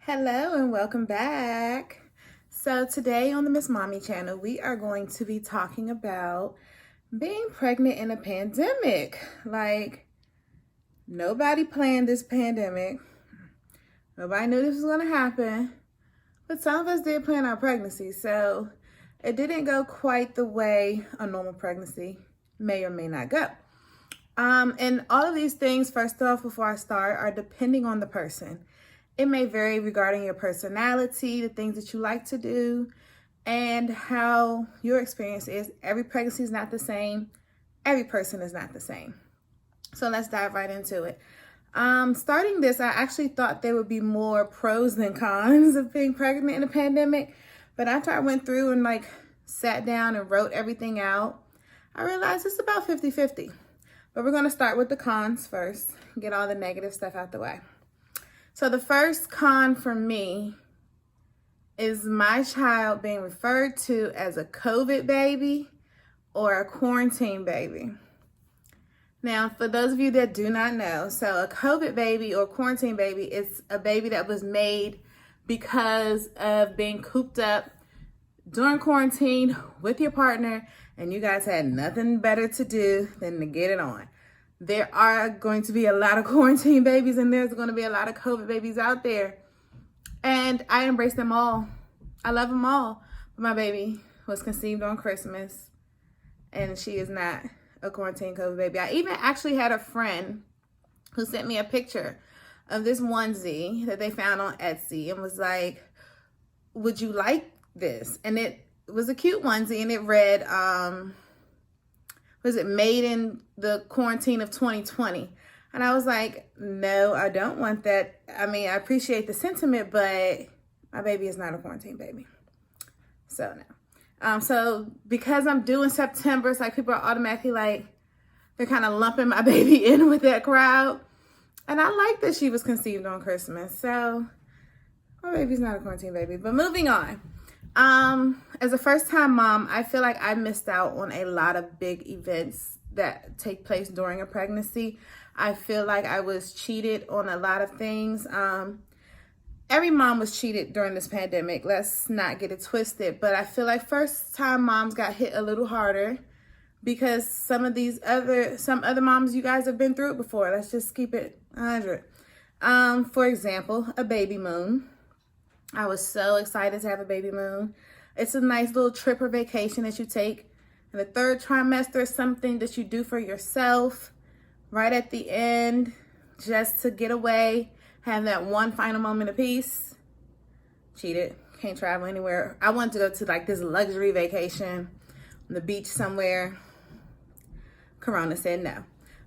Hello and welcome back. So today on the Miss Mommy channel, we are going to be talking about being pregnant in a pandemic. Like, nobody planned this pandemic. Nobody knew this was going to happen. But some of us did plan our pregnancy. So it didn't go quite the way a normal pregnancy may or may not go. And all of these things, first off, before I start, are depending on the person. It may vary regarding your personality, the things that you like to do, and how your experience is. Every pregnancy is not the same. Every person is not the same. So let's dive right into it. Starting this, I actually thought there would be more pros than cons of being pregnant in a pandemic. But after I went through and sat down and wrote everything out, I realized it's about 50-50. But we're going to start with the cons first, get all the negative stuff out the way. So the first con for me is my child being referred to as a COVID baby or a quarantine baby. Now, for those of you that do not know, so a COVID baby or quarantine baby is a baby that was made because of being cooped up during quarantine with your partner and you guys had nothing better to do than to get it on. There are going to be a lot of quarantine babies and there's going to be a lot of COVID babies out there. And I embrace them all. I love them all. But my baby was conceived on Christmas and she is not a quarantine COVID baby. I even actually had a friend who sent me a picture of this onesie that they found on Etsy and was like, would you like this? And it was a cute onesie and it read, was it made in the quarantine of 2020? And I was like, no, I don't want that. I mean, I appreciate the sentiment, but my baby is not a quarantine baby. So no. So because I'm due in September, it's like people are automatically they're kind of lumping my baby in with that crowd. And I like that she was conceived on Christmas. So my baby's not a quarantine baby, but moving on. As a first-time mom, I feel like I missed out on a lot of big events that take place during a pregnancy. I feel like I was cheated on a lot of things. Every mom was cheated during this pandemic. Let's not get it twisted. But I feel like first-time moms got hit a little harder because some other moms, you guys have been through it before. Let's just keep it 100. For example, a baby moon. I was so excited to have a baby moon. It's a nice little trip or vacation that you take in the third trimester, is something that you do for yourself right at the end, just to get away, have that one final moment of peace. Cheated, can't travel anywhere. I wanted to go to this luxury vacation on the beach somewhere. Corona said no.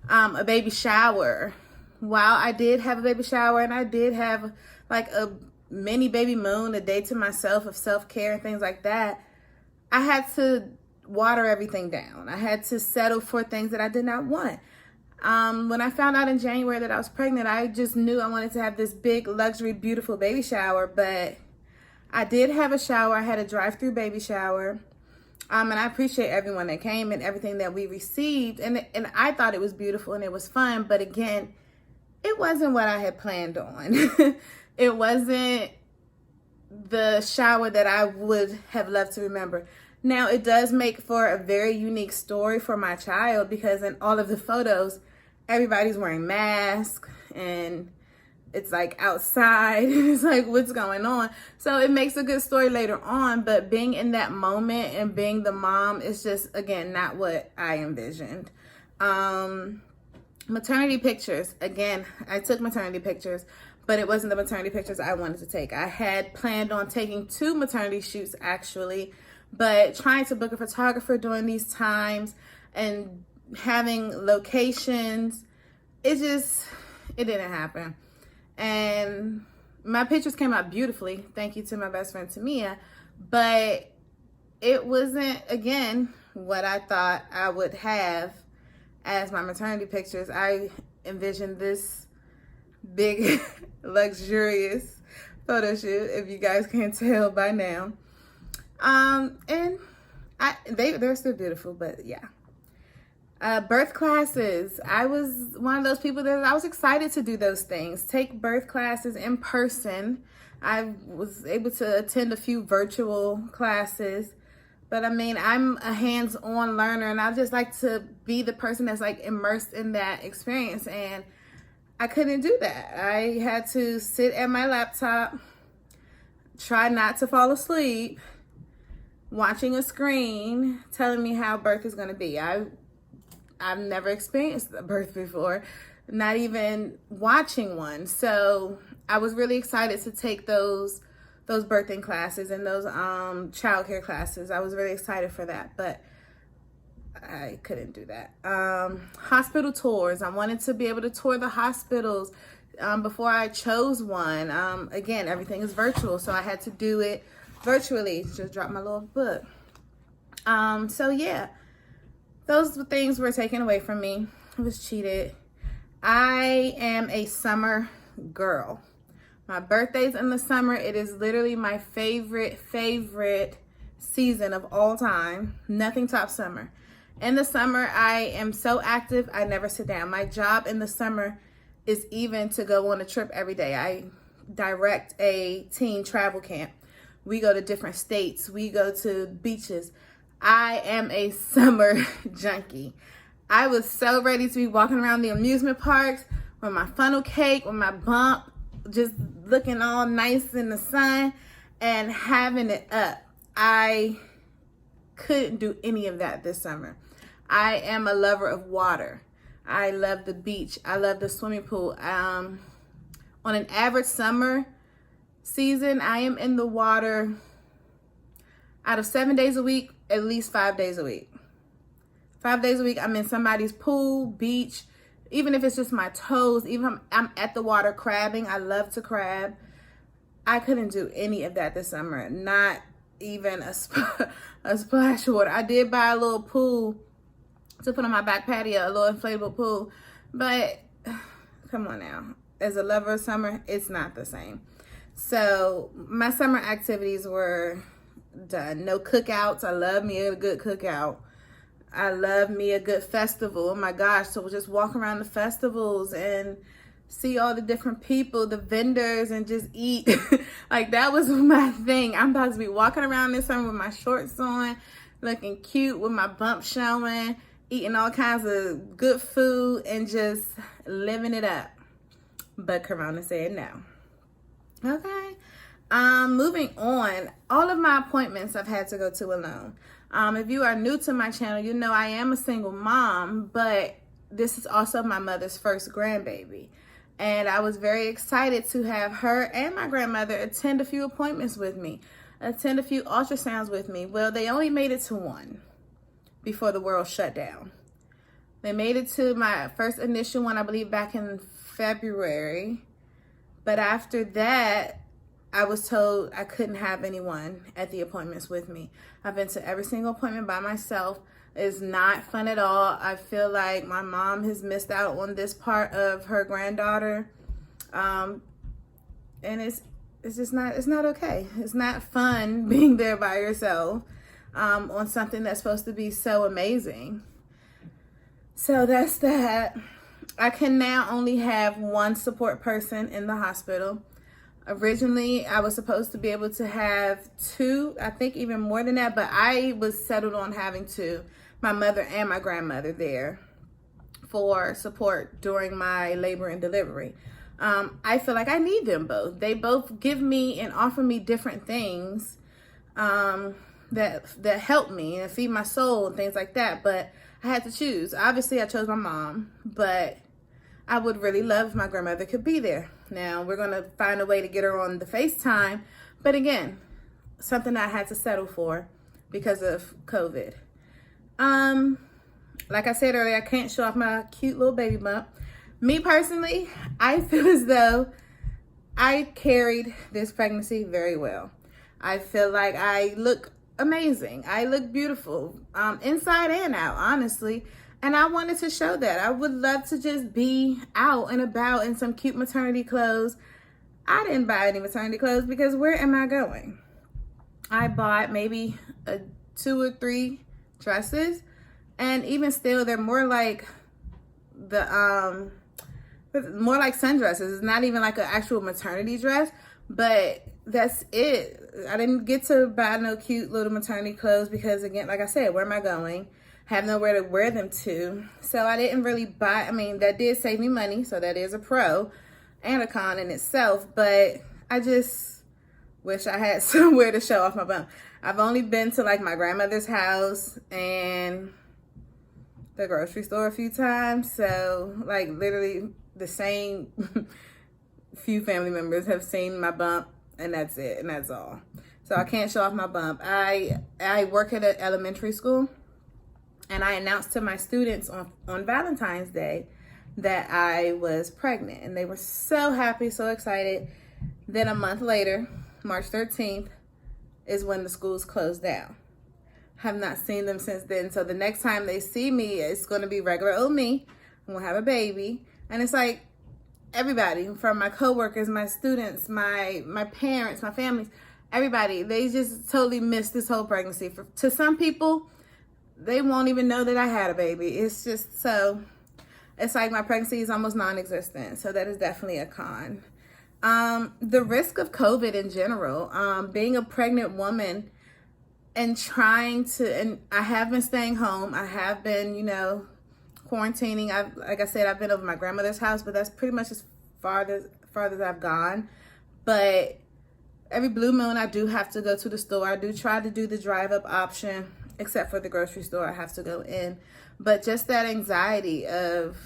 A baby shower. While I did have a baby shower and I did have a mini baby moon, a day to myself of self-care and things like that, I had to water everything down. I had to settle for things that I did not want. When I found out in January that I was pregnant, I just knew I wanted to have this big, luxury, beautiful baby shower, but I did have a shower. I had a drive-through baby shower. And I appreciate everyone that came and everything that we received. And I thought it was beautiful and it was fun, but again, it wasn't what I had planned on. It wasn't the shower that I would have loved to remember. Now, it does make for a very unique story for my child because in all of the photos, everybody's wearing masks and it's outside. It's what's going on? So it makes a good story later on, but being in that moment and being the mom is just, again, not what I envisioned. Maternity pictures. Again, I took maternity pictures, but it wasn't the maternity pictures I wanted to take. I had planned on taking 2 maternity shoots actually, but trying to book a photographer during these times and having locations, it didn't happen. And my pictures came out beautifully. Thank you to my best friend Tamia, but it wasn't, again, what I thought I would have as my maternity pictures. I envisioned this big, luxurious photo shoot, if you guys can't tell by now. And they're still beautiful, but yeah. Birth classes. I was one of those people that I was excited to do those things. Take birth classes in person I was able to attend a few virtual classes. But I mean, I'm a hands-on learner, and I just like to be the person that's like immersed in that experience. And I couldn't do that. I had to sit at my laptop, try not to fall asleep, watching a screen telling me how birth is going to be. I've never experienced a birth before, not even watching one. So I was really excited to take those birthing classes and those childcare classes. I was really excited for that, but I couldn't do that. Hospital tours. I wanted to be able to tour the hospitals before I chose one. Again, everything is virtual, so I had to do it virtually. Just dropped my little book. So yeah, those things were taken away from me. I was cheated. I am a summer girl. My birthday's in the summer. It is literally my favorite season of all time. Nothing tops summer. In the summer, I am so active, I never sit down. My job in the summer is even to go on a trip every day. I direct a teen travel camp. We go to different states. We go to beaches. I am a summer junkie. I was so ready to be walking around the amusement parks with my funnel cake, with my bump, just looking all nice in the sun and having it up. I couldn't do any of that this summer. I am a lover of water. I love the beach. I love the swimming pool. On an average summer season, I am in the water out of 7 days a week, at least 5 days a week. 5 days a week, I'm in somebody's pool, beach, even if it's just my toes, even if I'm at the water crabbing. I love to crab. I couldn't do any of that this summer, not even a splash of water. I did buy a little pool to put on my back patio, a little inflatable pool, but come on now. As a lover of summer, it's not the same. So my summer activities were done. No cookouts. I love me a good cookout. I love me a good festival. Oh my gosh. So just walk around the festivals and see all the different people, the vendors, and just eat. Like, that was my thing. I'm about to be walking around this summer with my shorts on, looking cute with my bump showing, eating all kinds of good food and just living it up. But Corona said no. Okay. Moving on. All of my appointments I've had to go to alone. If you are new to my channel, you know I am a single mom, but this is also my mother's first grandbaby. And I was very excited to have her and my grandmother attend a few appointments with me, attend a few ultrasounds with me. Well, they only made it to one before the world shut down. They made it to my first initial one, I believe, back in February. But after that, I was told I couldn't have anyone at the appointments with me. I've been to every single appointment by myself. It's not fun at all. I feel like my mom has missed out on this part of her granddaughter. And it's just not, it's not okay. It's not fun being there by yourself on something that's supposed to be so amazing. So that's that. I can now only have one support person in the hospital. Originally, I was supposed to be able to have two, I think even more than that, but I was settled on having two, my mother and my grandmother there for support during my labor and delivery. I feel like I need them both. They both give me and offer me different things that help me and feed my soul and things like that, but I had to choose. Obviously, I chose my mom, but I would really love if my grandmother could be there. Now, we're going to find a way to get her on the FaceTime. But again, something I had to settle for because of COVID. Like I said earlier, I can't show off my cute little baby bump. Me personally, I feel as though I carried this pregnancy very well. I feel like I look amazing. I look beautiful, inside and out, honestly. And I wanted to show that. I would love to just be out and about in some cute maternity clothes. I didn't buy any maternity clothes because where am I going? I bought maybe 2 or 3 dresses. And even still, they're more like more like sundresses. It's not even like an actual maternity dress, But that's it. I didn't get to buy no cute little maternity clothes because, again, like I said, where am I going? Have nowhere to wear them to. So I didn't really buy. I mean, that did save me money, so that is a pro and a con in itself. But I just wish I had somewhere to show off my bump. I've only been to like my grandmother's house and the grocery store a few times. So like literally the same few family members have seen my bump, and that's it, and that's all. So I can't show off my bump. I work at an elementary school, and I announced to my students on Valentine's Day that I was pregnant, and they were so happy, so excited. Then a month later, March 13th, is when the schools closed down. Have not seen them since then. So the next time they see me, it's going to be regular old me. I'm going to have a baby. And it's like everybody, from my coworkers, my students, my parents, my families, everybody, they just totally missed this whole pregnancy. To some people, they won't even know that I had a baby. It's just so, it's like my pregnancy is almost non-existent. So that is definitely a con. The risk of COVID in general, being a pregnant woman and and I have been staying home. I have been, quarantining. Like I said, I've been over my grandmother's house, but that's pretty much as far as I've gone. But every blue moon, I do have to go to the store. I do try to do the drive up option, except for the grocery store. I have to go in. But just that anxiety of,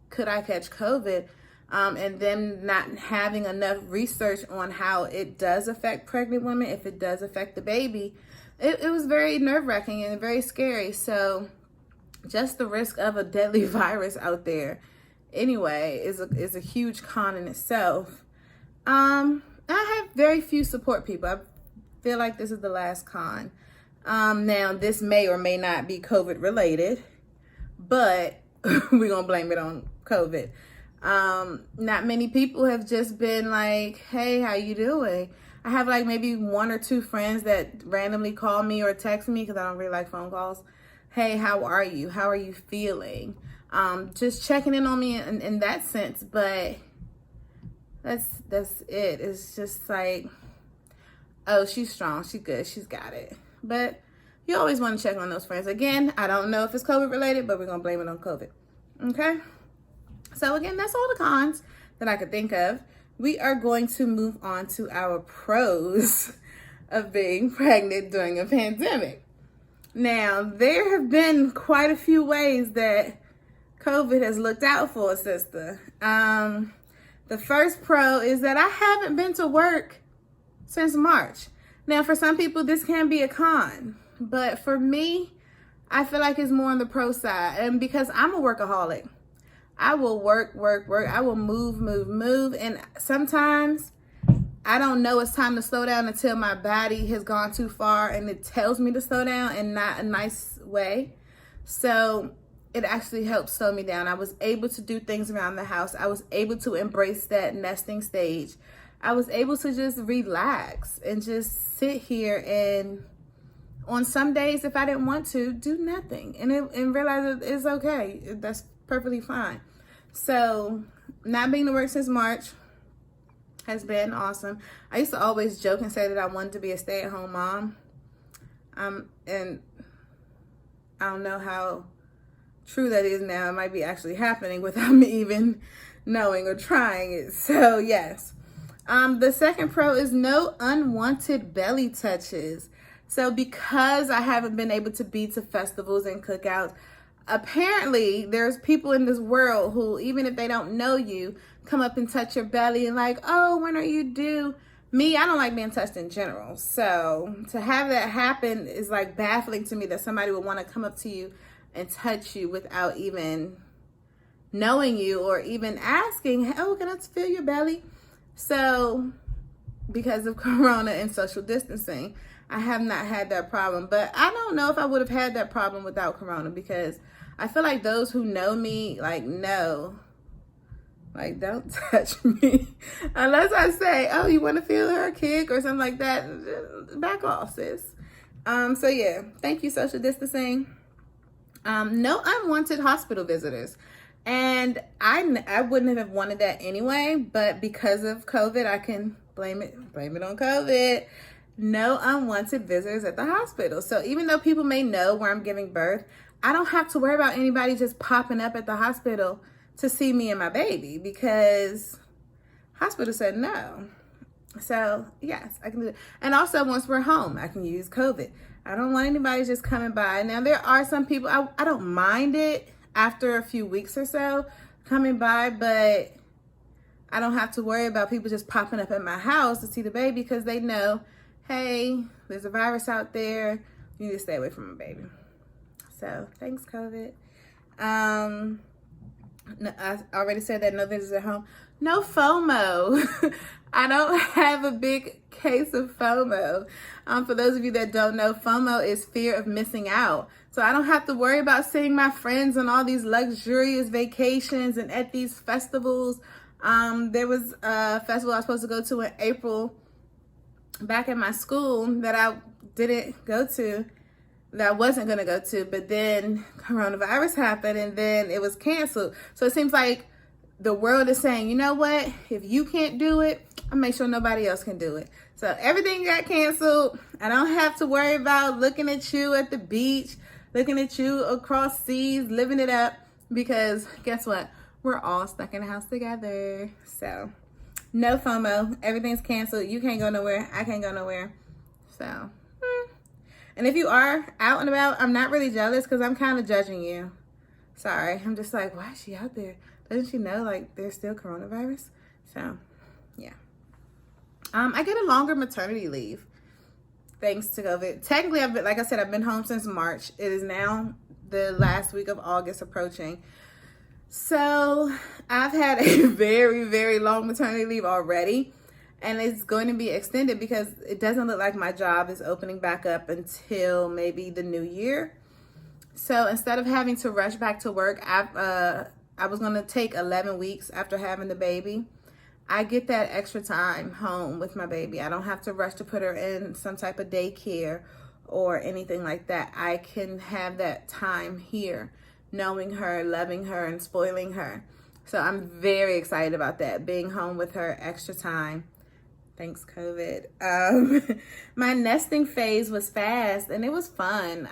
could I catch COVID? And then not having enough research on how it does affect pregnant women, if it does affect the baby, it was very nerve-wracking and very scary. So just the risk of a deadly virus out there anyway is a huge con in itself. I have very few support people. I feel like this is the last con. Now this may or may not be COVID related, but we're gonna blame it on COVID. Not many people have just been like, hey, how you doing? I have like maybe one or two friends that randomly call me or text me because I don't really like phone calls. Hey, how are you? How are you feeling? Just checking in on me in that sense, but that's it. It's just like, oh, she's strong, she's good, she's got it. But you always want to check on those friends. Again, I don't know if it's COVID related, but we're gonna blame it on COVID. Okay? So again, that's all the cons that I could think of. We are going to move on to our pros of being pregnant during a pandemic. Now, there have been quite a few ways that COVID has looked out for a sister. The first pro is that I haven't been to work since March. Now, for some people, this can be a con, but for me, I feel like it's more on the pro side. And because I'm a workaholic, I will work. I will move. And sometimes I don't know it's time to slow down until my body has gone too far and it tells me to slow down in not a nice way. So it actually helped slow me down. I was able to do things around the house. I was able to embrace that nesting stage. I was able to just relax and just sit here and on some days, if I didn't want to, do nothing and realize it's okay. That's perfectly fine. So not being to work since March has been awesome. I used to always joke and say that I wanted to be a stay-at-home mom. And I don't know how true that is now. It might be actually happening without me even knowing or trying it. So yes. The second pro is no unwanted belly touches. So because I haven't been able to be to festivals and cookouts, apparently there's people in this world who, even if they don't know you, come up and touch your belly and like, oh, when are you due? Me, I don't like being touched in general. So to have that happen is like baffling to me, that somebody would want to come up to you and touch you without even knowing you or even asking, oh, can I feel your belly? So because of Corona and social distancing, I have not had that problem. But I don't know if I would have had that problem without Corona, because I feel like those who know me, like, know, like, don't touch me. Unless I say, oh, you want to feel her kick or something like that, back off, sis. So yeah, thank you, social distancing. No unwanted hospital visitors. And I wouldn't have wanted that anyway, but because of COVID, I can blame it on COVID. No unwanted visitors at the hospital. So even though people may know where I'm giving birth, I don't have to worry about anybody just popping up at the hospital to see me and my baby, because hospital said no. So yes, I can do it. And also, once we're home, I can use COVID. I don't want anybody just coming by. Now, there are some people, I don't mind it after a few weeks or so coming by, but I don't have to worry about people just popping up at my house to see the baby, because they know, hey, there's a virus out there. You need to stay away from my baby. So thanks, COVID. No, I already said that no visitors at home. No FOMO. I don't have a big case of FOMO. For those of you that don't know, FOMO is fear of missing out. So I don't have to worry about seeing my friends on all these luxurious vacations and at these festivals. There was a festival I was supposed to go to in April back at my school that I didn't go to, that I wasn't going to go to, but then coronavirus happened and then it was canceled. So it seems like the world is saying, you know what, if you can't do it, I'll make sure nobody else can do it. So everything got canceled. I don't have to worry about looking at you at the beach, looking at you across seas, living it up, because guess what? We're all stuck in the house together. So no FOMO. Everything's canceled. You can't go nowhere. I can't go nowhere. So, and if you are out and about, I'm not really jealous, because I'm kind of judging you. Sorry. I'm just like, why is she out there? Doesn't she know, like, there's still coronavirus? So, yeah. I get a longer maternity leave thanks to COVID. Technically, like I said, I've been home since March. It is now the last week of August approaching. So I've had a very, very long maternity leave already, and it's going to be extended because it doesn't look like my job is opening back up until maybe the new year. So instead of having to rush back to work, I was going to take 11 weeks after having the baby. I get that extra time home with my baby. I don't have to rush to put her in some type of daycare or anything like that. I can have that time here, knowing her, loving her, and spoiling her. So I'm very excited about that, being home with her extra time. Thanks, COVID. My nesting phase was fast and it was fun.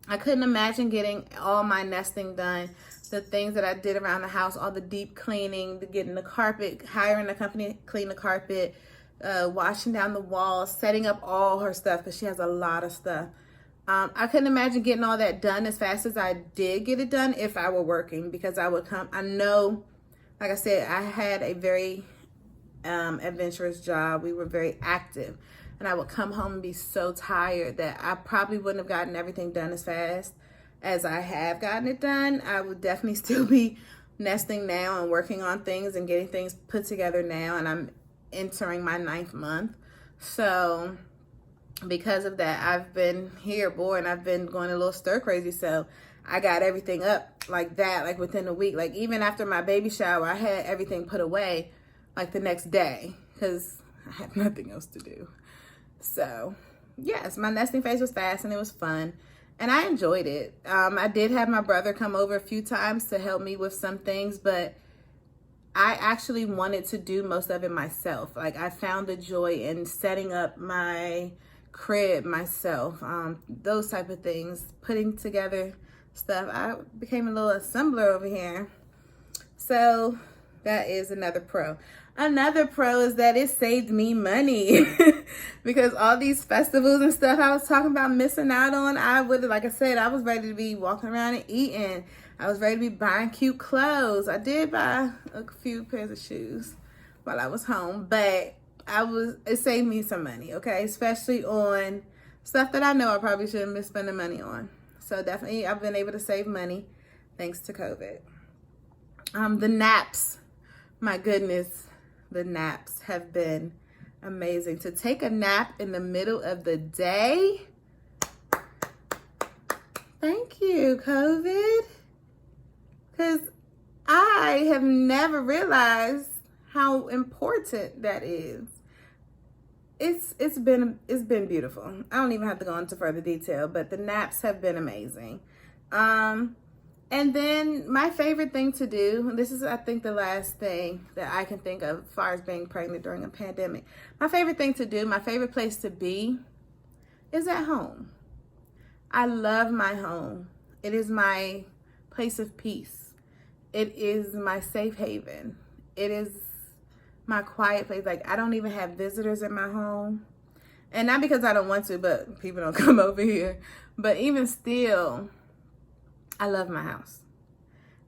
I couldn't imagine getting all my nesting done. The things that I did around the house, all the deep cleaning, getting the carpet, hiring a company to clean the carpet, washing down the walls, setting up all her stuff, because she has a lot of stuff. I couldn't imagine getting all that done as fast as I did get it done if I were working, because I would come, I know, like I said, I had a very adventurous job. We were very active, and I would come home and be so tired that I probably wouldn't have gotten everything done as fast as I have gotten it done. I would definitely still be nesting now and working on things and getting things put together now, and I'm entering my 9th month. So because of that, I've been here, boy, and I've been going a little stir crazy. So I got everything up like that, like within a week. Like even after my baby shower, I had everything put away like the next day, because I had nothing else to do. So yes, my nesting phase was fast and it was fun. And I enjoyed it. I did have my brother come over a few times to help me with some things, but I actually wanted to do most of it myself. Like I found the joy in setting up my crib myself, those type of things, putting together stuff. I became a little assembler over here. So that is another pro. Another pro is that it saved me money because all these festivals and stuff I was talking about missing out on, like I said, I was ready to be walking around and eating. I was ready to be buying cute clothes. I did buy a few pairs of shoes while I was home, but it saved me some money, okay? Especially on stuff that I know I probably shouldn't be spending money on. So definitely I've been able to save money thanks to COVID. The naps, my goodness. The naps have been amazing. To take a nap in the middle of the day. Thank you, COVID. Because I have never realized how important that is. It's been beautiful. I don't even have to go into further detail, but the naps have been amazing. And And then my favorite thing to do, and this is, I think, the last thing that I can think of as far as being pregnant during a pandemic. My favorite thing to do, my favorite place to be is at home. I love my home. It is my place of peace. It is my safe haven. It is my quiet place. Like, I don't even have visitors in my home. And not because I don't want to, but people don't come over here. But even still, I love my house.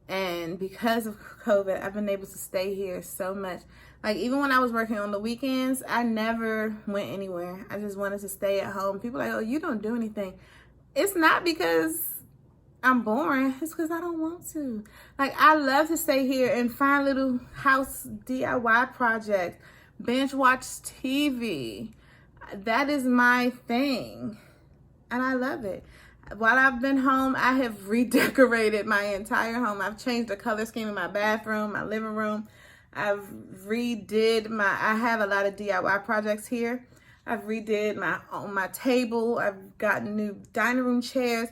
And because of COVID, I've been able to stay here so much. Like, even when I was working on the weekends, I never went anywhere. I just wanted to stay at home. People are like, oh, you don't do anything. It's not because I'm boring. It's because I don't want to. Like, I love to stay here and find little house DIY projects, binge watch TV. That is my thing. And I love it. While I've been home, I have redecorated my entire home. I've changed the color scheme in my bathroom, my living room. I have a lot of DIY projects here. I've redid my table. I've gotten new dining room chairs.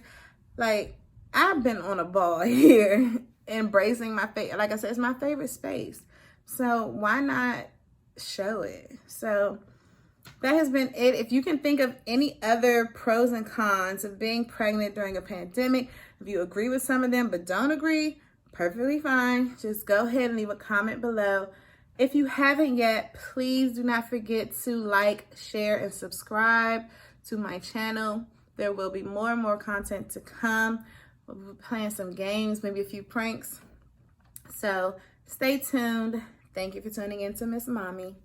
Like, I've been on a ball here, embracing my favorite. Like I said, it's my favorite space. So why not show it? So that has been it. If you can think of any other pros and cons of being pregnant during a pandemic, if you agree with some of them but don't agree, perfectly fine. Just go ahead and leave a comment below. If you haven't yet, please do not forget to like, share, and subscribe to my channel. There will be more and more content to come. We'll be playing some games, maybe a few pranks. So stay tuned. Thank you for tuning in to Miss Mommy.